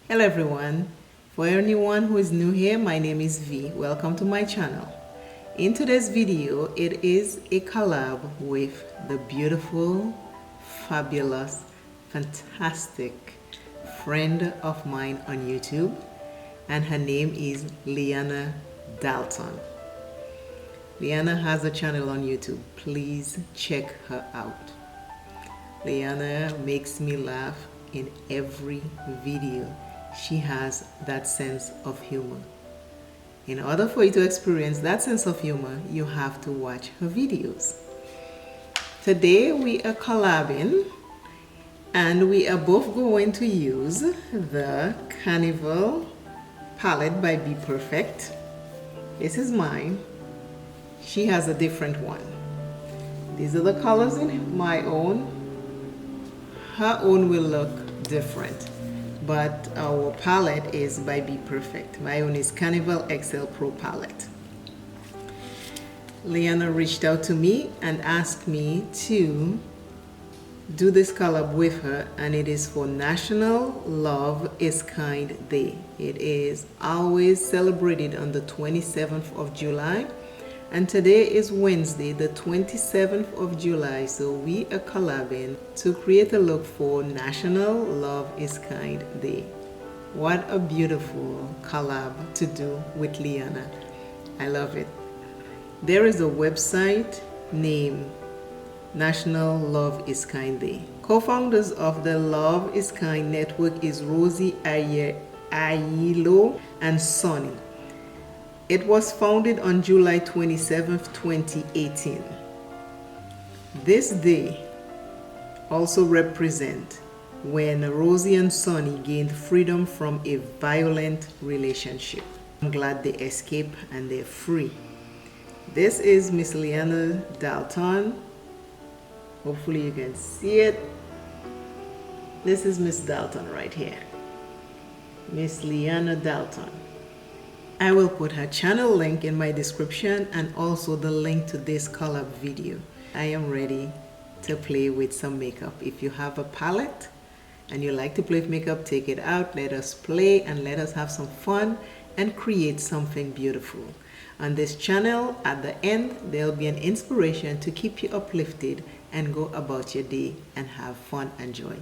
Hello everyone. For anyone who is new here, my name is V. Welcome to my channel. In today's video, it is a collab with the beautiful, fabulous, fantastic friend of mine on YouTube, and her name is Liana Dalton. Liana has a channel on YouTube. Please check her out. Liana makes me laugh in every video. She has that sense of humor. In order for you to experience that sense of humor, you have to watch her videos. Today we are collabing and we are both going to use the Carnival palette by BPerfect. This is mine. She has a different one. These are the colors in my own. Her own will look different, but our palette is by BPerfect. My own is Carnival XL Pro palette. Liana reached out to me and asked me to do this collab with her, and it is for National Love Is Kind Day. It is always celebrated on the 27th of July. And today is Wednesday, the 27th of July, so we are collabing to create a look for National Love Is Kind Day. What a beautiful collab to do with Liana. I love it. There is a website named National Love Is Kind Day. Co-founders of the Love Is Kind network is Rosie Ayilo and Sonny. It was founded on July 27th, 2018. This day also represents when Rosie and Sonny gained freedom from a violent relationship. I'm glad they escaped and they're free. This is Miss Liana Dalton. Hopefully you can see it. This is Miss Dalton right here. Miss Liana Dalton. I will put her channel link in my description and also the link to this collab video. I am ready to play with some makeup. If you have a palette and you like to play with makeup, take it out, let us play and let us have some fun and create something beautiful. On this channel, at the end, there'll be an inspiration to keep you uplifted and go about your day and have fun and joy.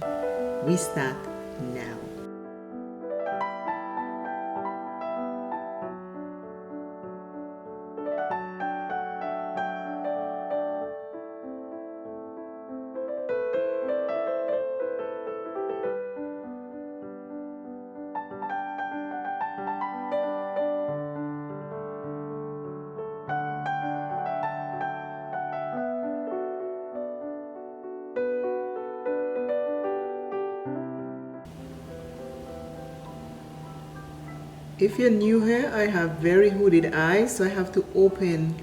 We start now. If you're new here, I have very hooded eyes, so I have to open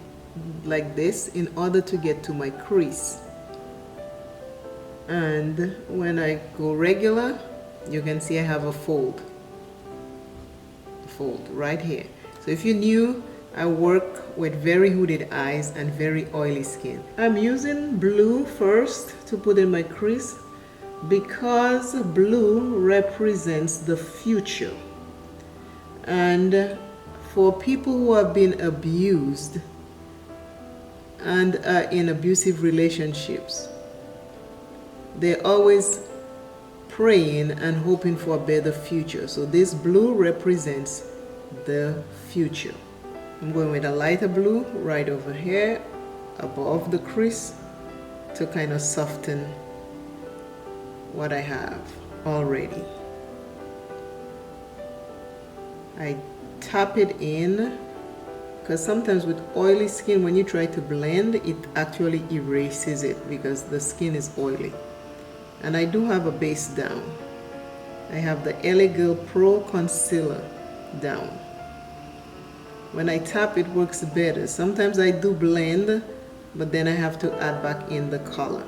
like this in order to get to my crease. And when I go regular, you can see I have a fold right here. So if you're new, I work with very hooded eyes and very oily skin. I'm using blue first to put in my crease because blue represents the future. And for people who have been abused and are in abusive relationships, they're always praying and hoping for a better future. So this blue represents the future. I'm going with a lighter blue right over here above the crease to kind of soften what I have already. I tap it in because sometimes with oily skin, when you try to blend, it actually erases it because the skin is oily. And I do have a base down. I have the LA Girl Pro Concealer down. When I tap, it works better. Sometimes I do blend, but then I have to add back in the color.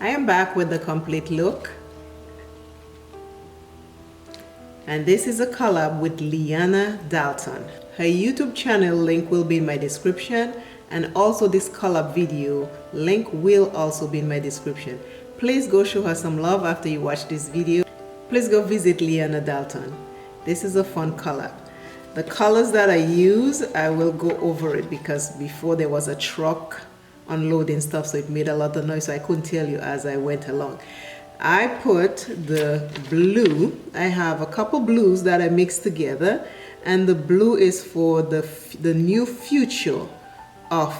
I am back with the complete look. And this is a collab with Liana Dalton. Her YouTube channel link will be in my description, and also this collab video link will also be in my description. Please go show her some love after you watch this video. Please go visit Liana Dalton. This is a fun collab. The colors that I use, I will go over it because before there was a truck unloading stuff, so it made a lot of noise, so I couldn't tell you as I went along. I put the blue. I have a couple blues that I mixed together, and the blue is for the new future of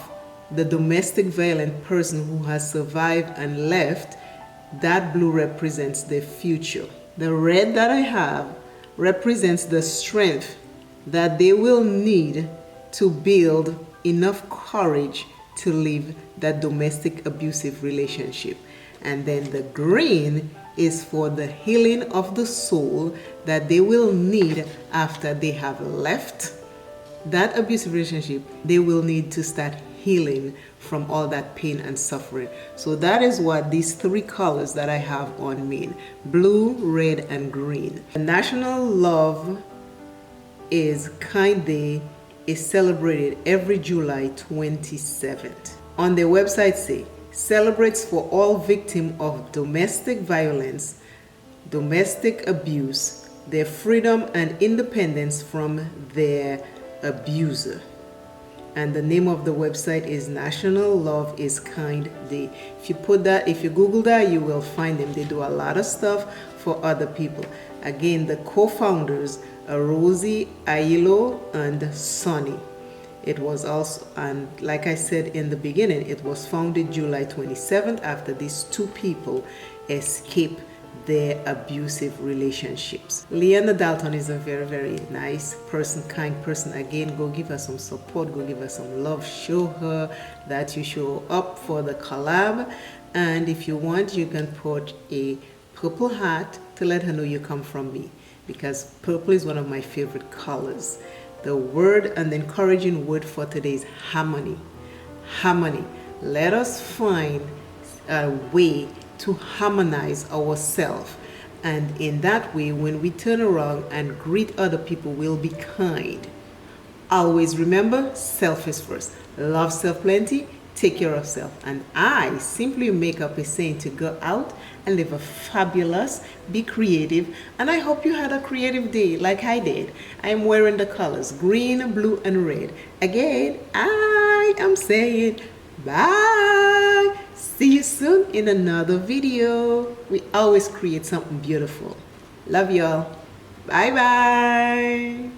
the domestic violent person who has survived and left. That blue represents the future. The red that I have represents the strength that they will need to build enough courage to leave that domestic abusive relationship. And then the green is for the healing of the soul that they will need after they have left that abusive relationship. They will need to start healing from all that pain and suffering. So that is what these three colors that I have on mean: blue, red, and green. The National Love Is Kind Day is celebrated every July 27th. On their website say, celebrates for all victims of domestic violence, domestic abuse, their freedom and independence from their abuser. And the name of the website is National Love Is Kind Day. If you put that, if you Google that, you will find them. They do a lot of stuff for other people. Again, the co-founders are Rosie, Ailo, and Sonny. It was also, and like I said in the beginning, it was founded July 27th after these two people escaped their abusive relationships. Liana Dalton is a very, very nice person, kind person. Again, go give her some support, go give her some love, show her that you show up for the collab. And if you want, you can put a purple hat to let her know you come from me, because purple is one of my favorite colors. The word and the encouraging word for today is harmony. Harmony. Let us find a way to harmonize ourselves. And in that way, when we turn around and greet other people, we'll be kind. Always remember, self is first. Love self plenty. Take care of self. And I simply make up a saying to go out and live a fabulous, be creative, and I hope you had a creative day like I did. I am wearing the colors green, blue, and red. Again, I am saying bye. See you soon in another video. We always create something beautiful. Love y'all. Bye bye.